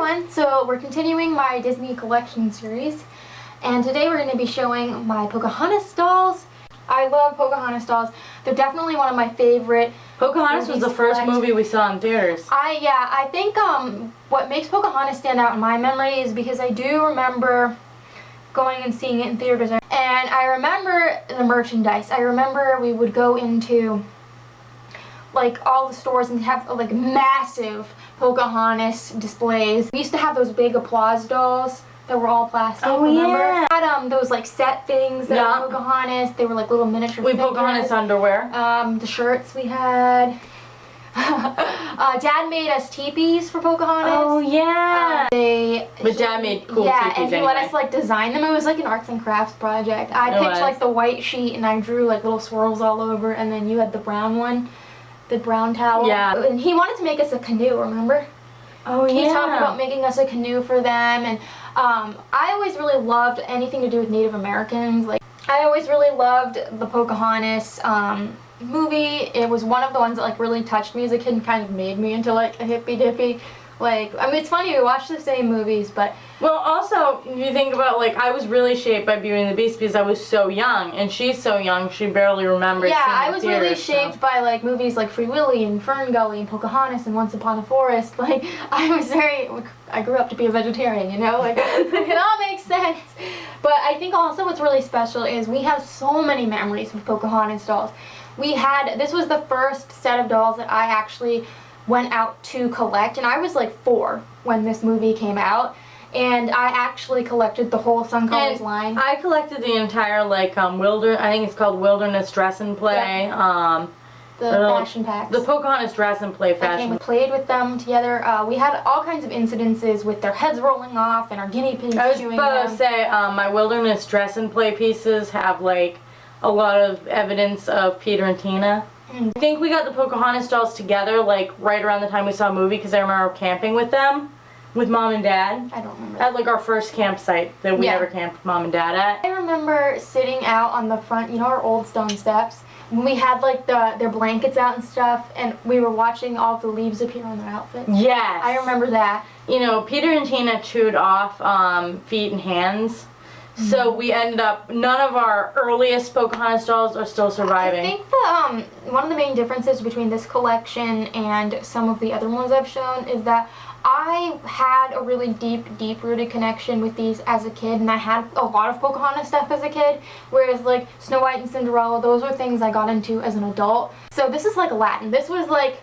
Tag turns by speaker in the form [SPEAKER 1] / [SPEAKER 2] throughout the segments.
[SPEAKER 1] everyone, so we're continuing my Disney collection series, and today we're going to be showing my Pocahontas dolls. I love Pocahontas dolls. They're definitely one of my favorite.
[SPEAKER 2] Pocahontas was the first movie we saw in theaters.
[SPEAKER 1] I think what makes Pocahontas stand out in my memory is because I do remember going and seeing it in theaters, and I remember the merchandise. I remember we would go into like all the stores and have like massive Pocahontas displays. We used to have those big applause dolls that were all plastic.
[SPEAKER 2] Oh,
[SPEAKER 1] remember?
[SPEAKER 2] yeah.
[SPEAKER 1] Had those like set things that were Pocahontas. They were like little miniature figures.
[SPEAKER 2] Pocahontas underwear.
[SPEAKER 1] The shirts we had. Dad made us teepees for Pocahontas.
[SPEAKER 2] Oh yeah. But Dad made cool teepees
[SPEAKER 1] and he let us like design them. It was like an arts and crafts project. I picked like the white sheet and I drew like little swirls all over, and then you had the brown one. The brown towel.
[SPEAKER 2] Yeah.
[SPEAKER 1] And he wanted to make us a canoe, remember?
[SPEAKER 2] Oh, yeah.
[SPEAKER 1] He talked about making us a canoe for them, and I always really loved anything to do with Native Americans. Like, I always really loved the Pocahontas movie. It was one of the ones that like really touched me as a kid and kind of made me into like a hippy dippy. Like, I mean, it's funny, we watch the same movies, but...
[SPEAKER 2] Well, also, if you think about, like, I was really shaped by Beauty and the Beast because I was so young, and she's so young, she barely remembers seeing
[SPEAKER 1] I was
[SPEAKER 2] theater,
[SPEAKER 1] really shaped by, like, movies like Free Willy and Fern Gully and Pocahontas and Once Upon a Forest. Like, I grew up to be a vegetarian, you know? Like, it all makes sense. But I think also what's really special is we have so many memories with Pocahontas dolls. This was the first set of dolls that I actually went out to collect, and I was like 4 when this movie came out, and I actually collected the whole Sun Colors line.
[SPEAKER 2] I collected the entire like I think it's called Wilderness Dress and Play.
[SPEAKER 1] Yeah. The fashion packs.
[SPEAKER 2] The Pocahontas Dress and Play fashion.
[SPEAKER 1] We played with them together. We had all kinds of incidences with their heads rolling off and our guinea pigs chewing them.
[SPEAKER 2] I was about to say, my Wilderness Dress and Play pieces have like a lot of evidence of Peter and Tina. I think we got the Pocahontas dolls together like right around the time we saw a movie because I remember camping with them, with Mom and Dad.
[SPEAKER 1] I don't remember.
[SPEAKER 2] At like our first campsite that we ever camped with Mom and Dad at.
[SPEAKER 1] I remember sitting out on the front, you know, our old stone steps, when we had like their blankets out and stuff, and we were watching all the leaves appear on their outfits.
[SPEAKER 2] Yes.
[SPEAKER 1] I remember that.
[SPEAKER 2] You know, Peter and Tina chewed off feet and hands. So we ended up, none of our earliest Pocahontas dolls are still surviving.
[SPEAKER 1] I think one of the main differences between this collection and some of the other ones I've shown is that I had a really deep-rooted connection with these as a kid, and I had a lot of Pocahontas stuff as a kid, whereas like Snow White and Cinderella, those were things I got into as an adult. So this is like Aladdin. This was like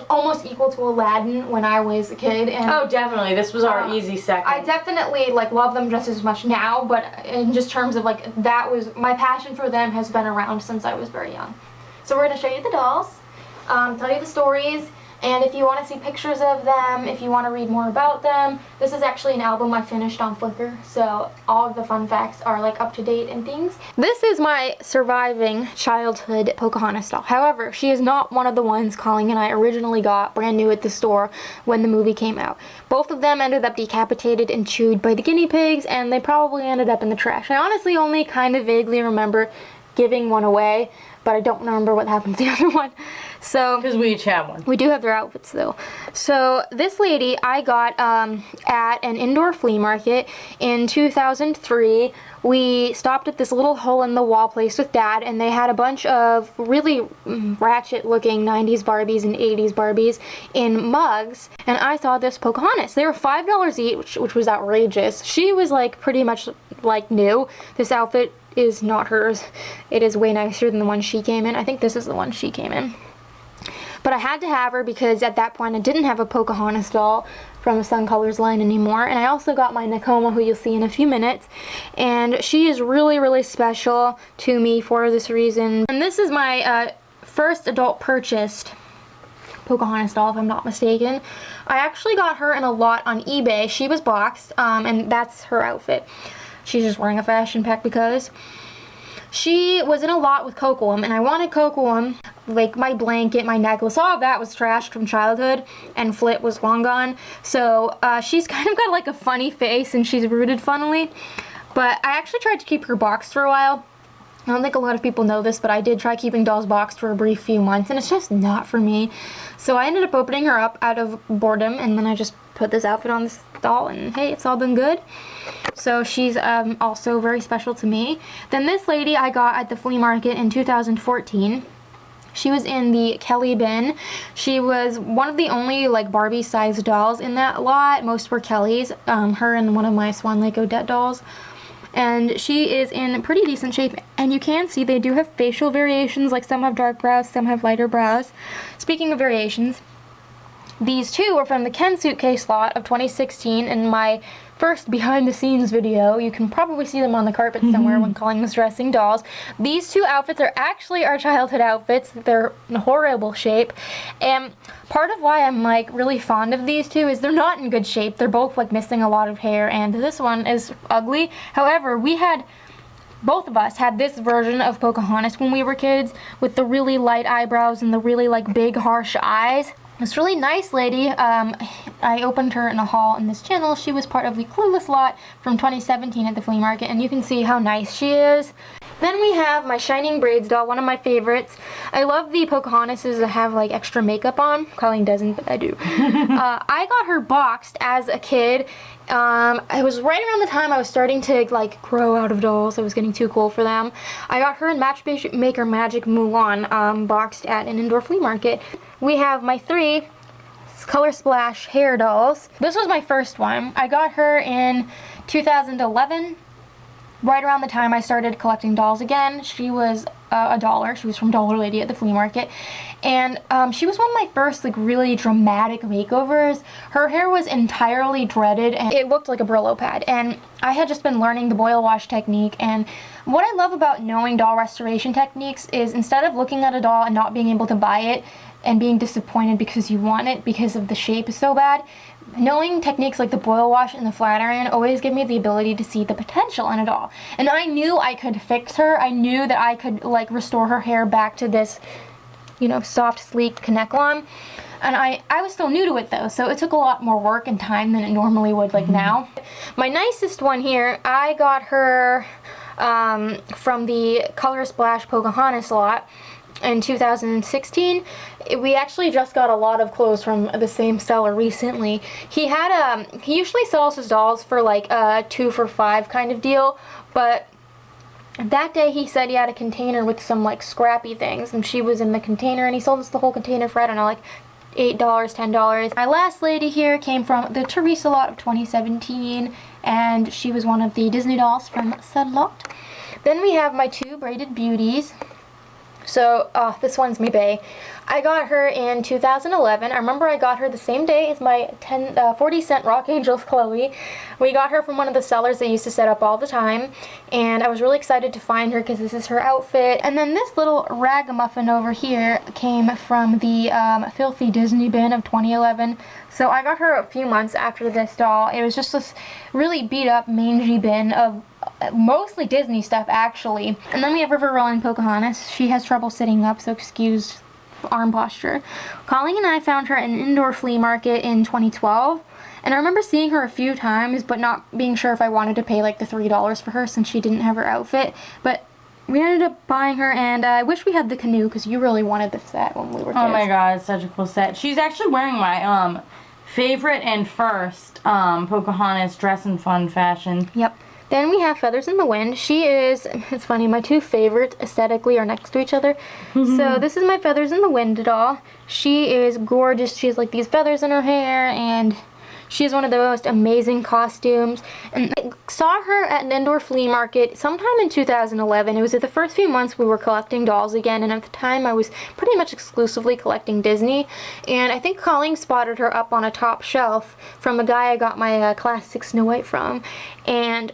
[SPEAKER 1] almost equal to Aladdin when I was a kid. And
[SPEAKER 2] oh, definitely. This was our easy second.
[SPEAKER 1] I definitely like love them just as much now, but in just terms of like that was my passion for them has been around since I was very young. So we're going to show you the dolls, tell you the stories, and if you want to see pictures of them, if you want to read more about them, this is actually an album I finished on Flickr, so all of the fun facts are like up to date and things. This is my surviving childhood Pocahontas doll. However, she is not one of the ones Colleen and I originally got brand new at the store when the movie came out. Both of them ended up decapitated and chewed by the guinea pigs, and they probably ended up in the trash. I honestly only kind of vaguely remember giving one away, but I don't remember what happened to the other one. So
[SPEAKER 2] because we each have one.
[SPEAKER 1] We do have their outfits though. So this lady I got at an indoor flea market in 2003. We stopped at this little hole in the wall place with Dad, and they had a bunch of really ratchet looking 90s Barbies and 80s Barbies in mugs, and I saw this Pocahontas. They were $5 each, which was outrageous. She was like pretty much like new. This outfit is not hers. It is way nicer than the one she came in. I think this is the one she came in. But I had to have her because at that point I didn't have a Pocahontas doll from the Sun Colors line anymore. And I also got my Nakoma, who you'll see in a few minutes. And she is really, really special to me for this reason. And this is my first adult purchased Pocahontas doll, if I'm not mistaken. I actually got her in a lot on eBay. She was boxed, and that's her outfit. She's just wearing a fashion pack because she was in a lot with Kocoum, and I wanted Kocoum, like my blanket, my necklace, all of that was trashed from childhood, and Flea was long gone. So she's kind of got like a funny face, and she's rooted funnily. But I actually tried to keep her boxed for a while. I don't think a lot of people know this, but I did try keeping dolls boxed for a brief few months, and it's just not for me. So I ended up opening her up out of boredom, and then I just put this outfit on this doll, and hey, it's all been good. So she's also very special to me. Then this lady I got at the flea market in 2014. She was in the Kelly bin. She was one of the only like Barbie-sized dolls in that lot. Most were Kelly's. Her and one of my Swan Lake Odette dolls. And she is in pretty decent shape. And you can see they do have facial variations. Like some have dark brows, some have lighter brows. Speaking of variations, these two were from the Ken Suitcase lot of 2016 in my first behind the scenes video. You can probably see them on the carpet somewhere when Colleen was dressing dolls. These two outfits are actually our childhood outfits. They're in horrible shape. And part of why I'm like really fond of these two is they're not in good shape. They're both like missing a lot of hair, and this one is ugly. However, both of us had this version of Pocahontas when we were kids with the really light eyebrows and the really like big harsh eyes. This really nice lady, I opened her in a haul in this channel. She was part of the Clueless lot from 2017 at the flea market, and you can see how nice she is. Then we have my Shining Braids doll, one of my favorites. I love the Pocahontases that have like extra makeup on. Colleen doesn't, but I do. I got her boxed as a kid. It was right around the time I was starting to like grow out of dolls. I was getting too cool for them. I got her in Matchmaker Magic Mulan, boxed at an indoor flea market. We have my 3 Color Splash hair dolls. This was my first one. I got her in 2011, right around the time I started collecting dolls again. She was $1. She was from Dollar Lady at the flea market. And she was one of my first like really dramatic makeovers. Her hair was entirely dreaded and it looked like a Brillo pad. And I had just been learning the boil wash technique, and what I love about knowing doll restoration techniques is instead of looking at a doll and not being able to buy it and being disappointed because you want it because of the shape is so bad, knowing techniques like the boil wash and the flat iron always give me the ability to see the potential in a doll. And I knew I could fix her. I knew that I could like restore her hair back to this, you know, soft, sleek neckline. And I was still new to it though, so it took a lot more work and time than it normally would like now. My nicest one here, I got her from the Color Splash Pocahontas lot in 2016. We actually just got a lot of clothes from the same seller recently. He usually sells his dolls for like a 2 for $5 kind of deal, but that day he said he had a container with some like scrappy things, and she was in the container, and he sold us the whole container for, I don't know, like $8, $10. My last lady here came from the Teresa lot of 2017, and she was one of the Disney dolls from said lot. Then we have my 2 braided beauties. So, this one's my bae. I got her in 2011. I remember I got her the same day as my 40-cent Rock Angels Chloe. We got her from one of the sellers that used to set up all the time, and I was really excited to find her because this is her outfit. And then this little ragamuffin over here came from the Filthy Disney bin of 2011. So I got her a few months after this doll. It was just this really beat up, mangy bin of mostly Disney stuff actually. And then we have River Rolling Pocahontas. She has trouble sitting up, so excuse arm posture. Colleen and I found her at an indoor flea market in 2012, and I remember seeing her a few times but not being sure if I wanted to pay like the $3 for her since she didn't have her outfit. But we ended up buying her, and I wish we had the canoe because you really wanted the set when we were kids.
[SPEAKER 2] Oh my god, it's such a cool set. She's actually wearing my favorite and first Pocahontas dress in fun fashion.
[SPEAKER 1] Yep. Then we have Feathers in the Wind. She is, it's funny, my 2 favorites aesthetically are next to each other. So this is my Feathers in the Wind doll. She is gorgeous. She has like these feathers in her hair, and she has one of the most amazing costumes. And I saw her at an indoor flea market sometime in 2011. It was at the first few months we were collecting dolls again, and at the time I was pretty much exclusively collecting Disney. And I think Colleen spotted her up on a top shelf from a guy I got my classic Snow White from. And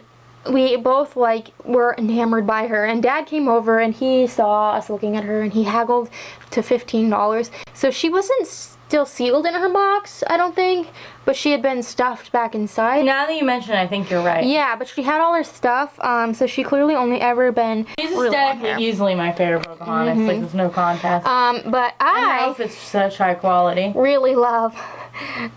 [SPEAKER 1] we both like were enamored by her, and Dad came over and he saw us looking at her and he haggled to $15. So she wasn't still sealed in her box, I don't think, but she had been stuffed back inside.
[SPEAKER 2] Now that you mention it, I think you're right.
[SPEAKER 1] Yeah, but she had all her stuff, so she clearly only ever been
[SPEAKER 2] She's aesthetically easily my favorite Pocahontas, like there's no contest.
[SPEAKER 1] But
[SPEAKER 2] I don't know if it's such high quality.
[SPEAKER 1] Really love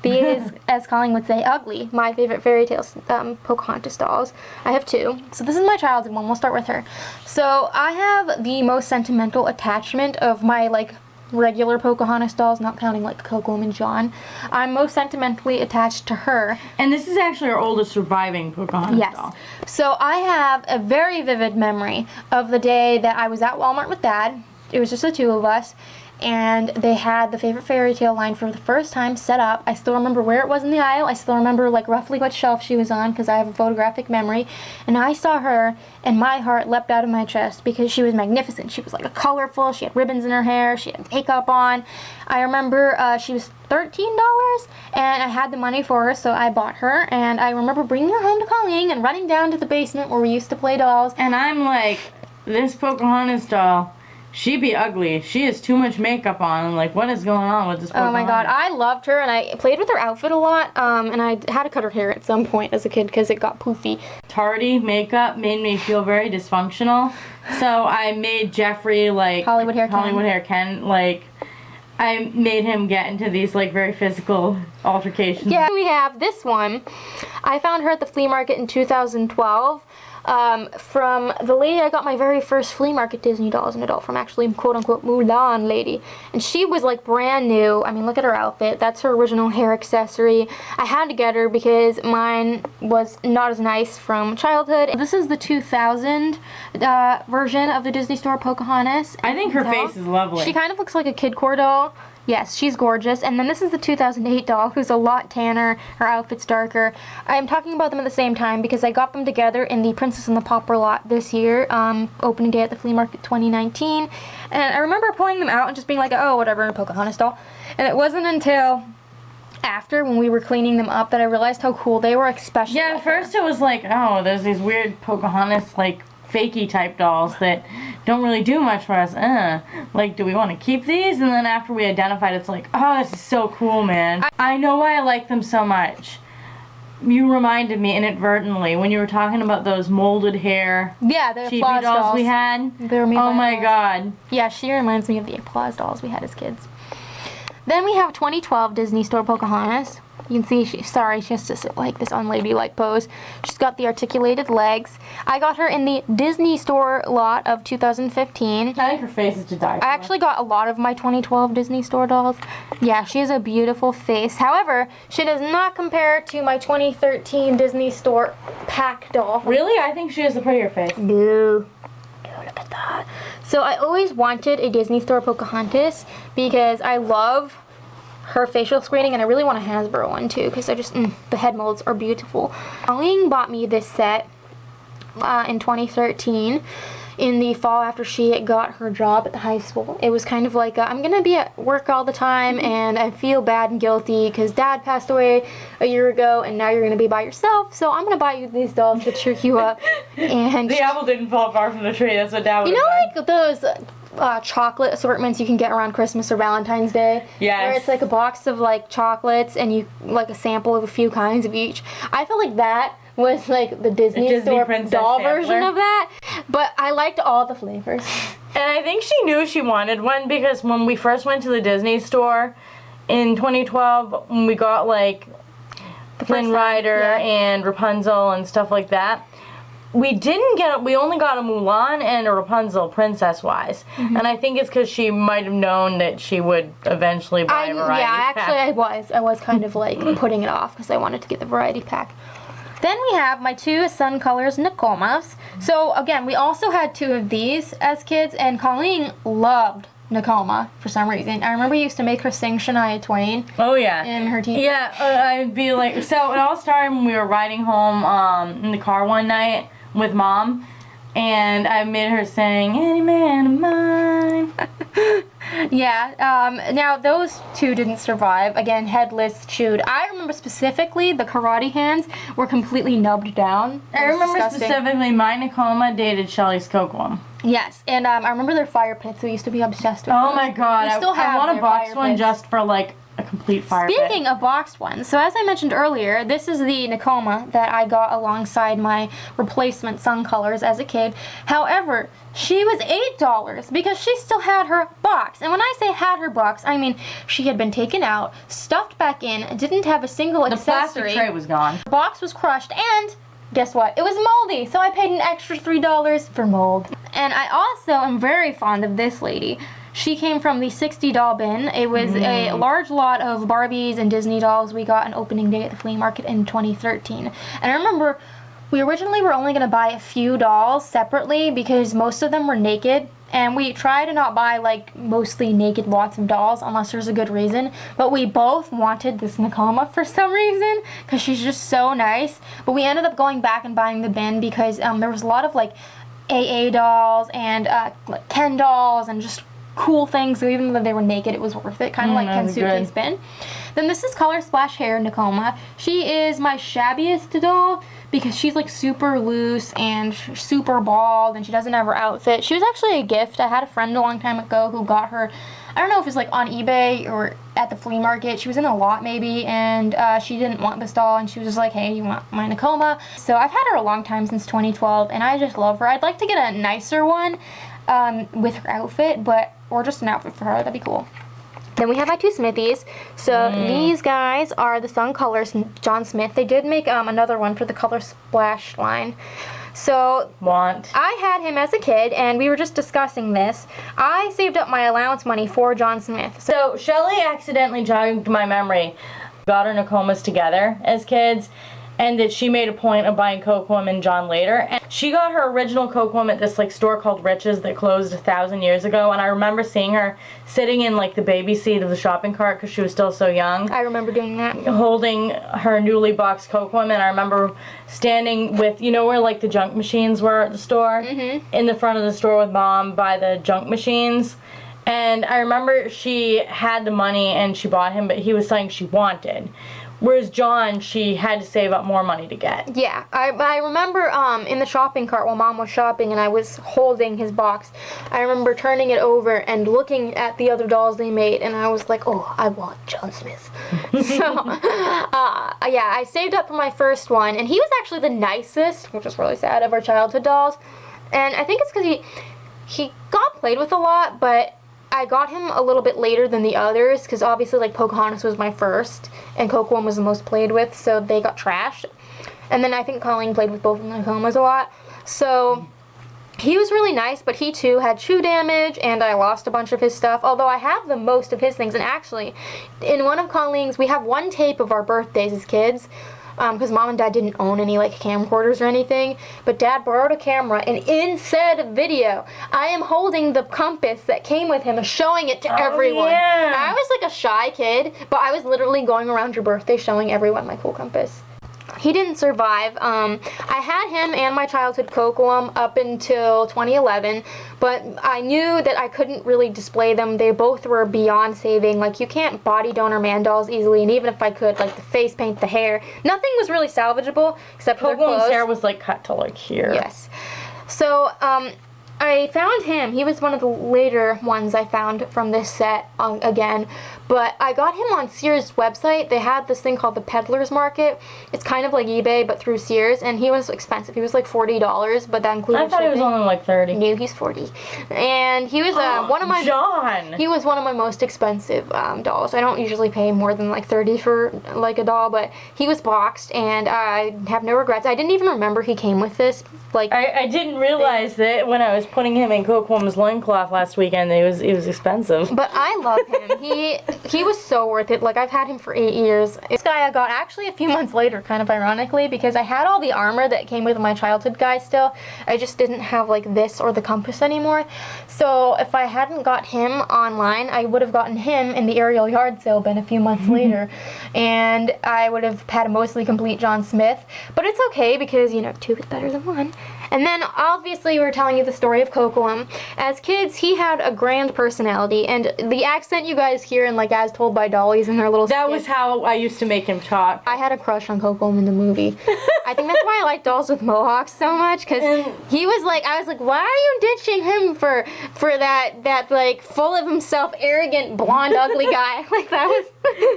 [SPEAKER 1] these, as Colleen would say, ugly, my favorite fairy tales Pocahontas dolls. I have 2. So this is my childhood one. We'll start with her. So I have the most sentimental attachment of my like regular Pocahontas dolls, not counting like Kocoum and John, I'm most sentimentally attached to her.
[SPEAKER 2] And this is actually our oldest surviving Pocahontas doll.
[SPEAKER 1] So I have a very vivid memory of the day that I was at Walmart with Dad. It was just the two of us. And they had the favorite fairy tale line for the first time set up. I still remember where it was in the aisle. I still remember like roughly what shelf she was on because I have a photographic memory. And I saw her and my heart leapt out of my chest because she was magnificent. She was like a colorful, she had ribbons in her hair, she had makeup on. I remember she was $13 and I had the money for her, so I bought her. And I remember bringing her home to Colleen and running down to the basement where we used to play dolls.
[SPEAKER 2] And I'm like, this Pocahontas doll, she be ugly. She has too much makeup on. Like, what is going on with this Pocahontas?
[SPEAKER 1] Oh my god, I loved her, and I played with her outfit a lot, and I had to cut her hair at some point as a kid because it got poofy.
[SPEAKER 2] Tardy makeup made me feel very dysfunctional, so I made Jeffrey, like...
[SPEAKER 1] Hollywood hair
[SPEAKER 2] Ken, like... I made him get into these, like, very physical altercations.
[SPEAKER 1] Yeah, we have this one. I found her at the flea market in 2012. From the lady I got my very first flea market Disney doll as an adult from, actually, quote-unquote, Mulan lady. And she was, like, brand new. I mean, look at her outfit. That's her original hair accessory. I had to get her because mine was not as nice from childhood. This is the 2000 version of the Disney Store Pocahontas.
[SPEAKER 2] I think her face is lovely.
[SPEAKER 1] She kind of looks like a kid-core doll. Yes, she's gorgeous. And then this is the 2008 doll, who's a lot tanner. Her outfit's darker. I'm talking about them at the same time because I got them together in the Princess and the Pauper lot this year, opening day at the Flea Market 2019. And I remember pulling them out and just being like, oh, whatever, a Pocahontas doll. And it wasn't until after, when we were cleaning them up, that I realized how cool they were, especially.
[SPEAKER 2] Yeah, at first it was like, oh, there's these weird Pocahontas, like, fakey type dolls that don't really do much for us. Like, do we want to keep these? And then after we identified, it's like, oh, this is so cool, man. I know why I like them so much. You reminded me inadvertently when you were talking about those molded hair
[SPEAKER 1] the
[SPEAKER 2] cheapy dolls we had.
[SPEAKER 1] They were made
[SPEAKER 2] oh
[SPEAKER 1] by
[SPEAKER 2] my god.
[SPEAKER 1] Yeah, she reminds me of the applause dolls we had as kids. Then we have 2012 Disney Store Pocahontas. You can see she has this like this unladylike pose. She's got the articulated legs. I got her in the Disney Store lot of 2015.
[SPEAKER 2] I think her face is to die for.
[SPEAKER 1] I actually got a lot of my 2012 Disney Store dolls. Yeah, she has a beautiful face. However, she does not compare to my 2013 Disney Store pack doll.
[SPEAKER 2] Really? I think she has a prettier face.
[SPEAKER 1] No, look at that. So I always wanted a Disney Store Pocahontas because I love her facial screening, and I really want a Hasbro one too because I just, the head molds are beautiful. Colleen bought me this set in 2013 in the fall after she got her job at the high school. It was kind of like, I'm gonna be at work all the time and I feel bad and guilty because Dad passed away a year ago and now you're gonna be by yourself, so I'm gonna buy you these dolls to cheer you up. And
[SPEAKER 2] the apple didn't fall far from the tree. That's what Dad would have done.
[SPEAKER 1] Like those chocolate assortments you can get around Christmas or Valentine's Day.
[SPEAKER 2] Yes.
[SPEAKER 1] Where it's like a box of like chocolates and you like a sample of a few kinds of each. I feel like that was like the Disney Store doll version of that. But I liked all the flavors.
[SPEAKER 2] And I think she knew she wanted one because when we first went to the Disney Store in 2012, when we got like Flynn Rider and Rapunzel and stuff like that, we only got a Mulan and a Rapunzel princess-wise. And I think it's because she might have known that she would eventually buy a variety pack.
[SPEAKER 1] I was kind of like putting it off because I wanted to get the variety pack. Then we have my two Sun Colors Nakomas. So again, we also had two of these as kids, and Colleen loved Nakoma for some reason. I remember you used to make her sing Shania Twain.
[SPEAKER 2] Oh yeah.
[SPEAKER 1] In her teeth.
[SPEAKER 2] Yeah, I'd be like, so it all started when we were riding home in the car one night with Mom, and I made her sing Any Man of Mine.
[SPEAKER 1] Now those two didn't survive. Again, headless, chewed. I remember specifically the karate hands were completely nubbed down.
[SPEAKER 2] I remember specifically my Nakoma dated Shelly's Kocoum.
[SPEAKER 1] Yes, and I remember their fire pits. We used to be obsessed with
[SPEAKER 2] Oh my god, I want a box one
[SPEAKER 1] pits.
[SPEAKER 2] Just for like a complete fire
[SPEAKER 1] Speaking of boxed ones, so as I mentioned earlier, this is the Nakoma that I got alongside my replacement Sun Colors as a kid. However, she was $8 because she still had her box. And when I say had her box, I mean she had been taken out, stuffed back in, didn't have a single accessory.
[SPEAKER 2] The plastic tray was gone.
[SPEAKER 1] The box was crushed, and guess what? It was moldy, so I paid an extra $3 for mold. And I also am very fond of this lady. She came from the 60 doll bin. It was a large lot of Barbies and Disney dolls we got on opening day at the flea market in 2013. And I remember we originally were only going to buy a few dolls separately because most of them were naked. And we try to not buy, like, mostly naked lots of dolls unless there's a good reason. But we both wanted this Nakoma for some reason because she's just so nice. But we ended up going back and buying the bin because there was a lot of, like, AA dolls and like Ken dolls and just cool things. So even though they were naked, it was worth it. Kind of like Ken Suitcase bin. Then this is Color Splash Hair Nakoma. She is my shabbiest doll because she's like super loose and super bald and she doesn't have her outfit. She was actually a gift. I had a friend a long time ago who got her, I don't know if it was like on eBay or at the flea market. She was in a lot maybe, and she didn't want this doll and she was just like, hey, you want my Nakoma? So I've had her a long time, since 2012, and I just love her. I'd like to get a nicer one with her outfit, or just an outfit for her. That'd be cool. Then we have my two Smithies. So these guys are the Sun Colors John Smith. They did make another one for the Color Splash line. So I had him as a kid, and we were just discussing this. I saved up my allowance money for John Smith.
[SPEAKER 2] So Shelly accidentally jogged my memory. Got our Nakomas together as kids, and that she made a point of buying Kocoum and John later. And she got her original Kocoum at this like store called Rich's that closed 1,000 years ago. And I remember seeing her sitting in like the baby seat of the shopping cart because she was still so young.
[SPEAKER 1] I remember doing that.
[SPEAKER 2] Holding her newly boxed Kocoum, and I remember standing with, you know where like the junk machines were at the store? In the front of the store with Mom by the junk machines. And I remember she had the money and she bought him, but he was something she wanted. Whereas John, she had to save up more money to get.
[SPEAKER 1] Yeah, I remember in the shopping cart while Mom was shopping and I was holding his box, I remember turning it over and looking at the other dolls they made, and I was like, oh, I want John Smith. So, yeah, I saved up for my first one, and he was actually the nicest, which is really sad, of our childhood dolls. And I think it's because he got played with a lot, but I got him a little bit later than the others because obviously like Pocahontas was my first and Kocoum was the most played with, so they got trashed. And then I think Colleen played with both of the Nakomas a lot. So he was really nice, but he too had shoe damage and I lost a bunch of his stuff, although I have the most of his things. And actually, in one of Colleen's, we have one tape of our birthdays as kids. Because Mom and Dad didn't own any like camcorders or anything, but Dad borrowed a camera, and in said video, I am holding the compass that came with him and showing it to everyone.
[SPEAKER 2] Yeah.
[SPEAKER 1] I was like a shy kid, but I was literally going around your birthday showing everyone my cool compass. He didn't survive. I had him and my childhood Kocoum up until 2011, but I knew that I couldn't really display them. They both were beyond saving. Like, you can't body donor man dolls easily, and even if I could, like the face paint, the hair, nothing was really salvageable except for their clothes.
[SPEAKER 2] Kocoum's hair was like cut to like here.
[SPEAKER 1] Yes. So, I found him. He was one of the later ones I found from this set again. But I got him on Sears' website. They had this thing called the Peddler's Market. It's kind of like eBay, but through Sears. And he was expensive. He was like $40, but that included
[SPEAKER 2] I thought
[SPEAKER 1] shipping.
[SPEAKER 2] he was only like 30.
[SPEAKER 1] No, he's 40. And he was one of my...
[SPEAKER 2] John!
[SPEAKER 1] He was one of my most expensive dolls. I don't usually pay more than like $30 for like a doll, but he was boxed, and I have no regrets. I didn't even remember he came with this. Like,
[SPEAKER 2] I didn't realize that when I was putting him in Kocoum's loincloth last weekend, it was expensive.
[SPEAKER 1] But I love him. He was so worth it. Like, I've had him for 8 years. This guy I got actually a few months later, kind of ironically, because I had all the armor that came with my childhood guy still. I just didn't have like this or the compass anymore. So if I hadn't got him online, I would have gotten him in the aerial yard sale bin a few months later. And I would have had a mostly complete John Smith. But it's okay because, you know, 2 is better than 1. And then, obviously, we were telling you the story of Kocoum. As kids, he had a grand personality, and the accent you guys hear in, like, As Told by Dollies and their little
[SPEAKER 2] That
[SPEAKER 1] skits,
[SPEAKER 2] was how I used to make him talk.
[SPEAKER 1] I had a crush on Kocoum in the movie. I think that's why I like dolls with mohawks so much, because he was like, I was like, why are you ditching him for that like, full of himself, arrogant, blonde, ugly guy? Like, that was...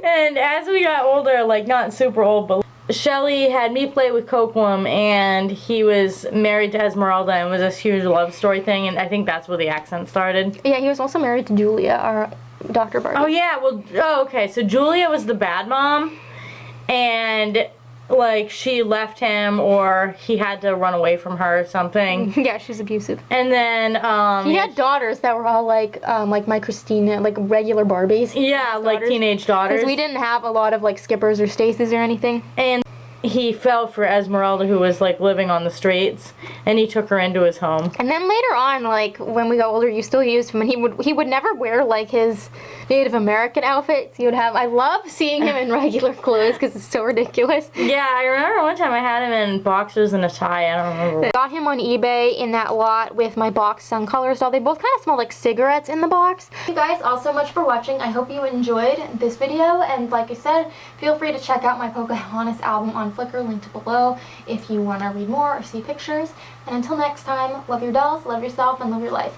[SPEAKER 2] And as we got older, like, not super old, but Shelly had me play with Kocoum, and he was married to Esmeralda, and it was this huge love story thing, and I think that's where the accent started.
[SPEAKER 1] Yeah, he was also married to Julia, our Dr. Barbie.
[SPEAKER 2] Oh, yeah, well, okay, so Julia was the bad mom, and like she left him or he had to run away from her or something.
[SPEAKER 1] Yeah, she's abusive.
[SPEAKER 2] And then
[SPEAKER 1] He had daughters that were all like my Christina, like regular Barbies.
[SPEAKER 2] yeah, like teenage daughters.
[SPEAKER 1] Because we didn't have a lot of like Skippers or Stacys or anything.
[SPEAKER 2] And he fell for Esmeralda, who was like living on the streets, and he took her into his home.
[SPEAKER 1] And then later on, like when we got older, you still used him, and he would never wear like his Native American outfits. He would have. I love seeing him in regular clothes because it's so ridiculous.
[SPEAKER 2] Yeah, I remember one time I had him in boxers and a tie. I don't remember.
[SPEAKER 1] I got him on eBay in that lot with my box Sun Colors doll. They both kind of smell like cigarettes in the box. Thank you guys all so much for watching. I hope you enjoyed this video, and like I said, feel free to check out my Pocahontas album on Flickr, linked below, if you want to read more or see pictures. And until next time, love your dolls, love yourself, and love your life.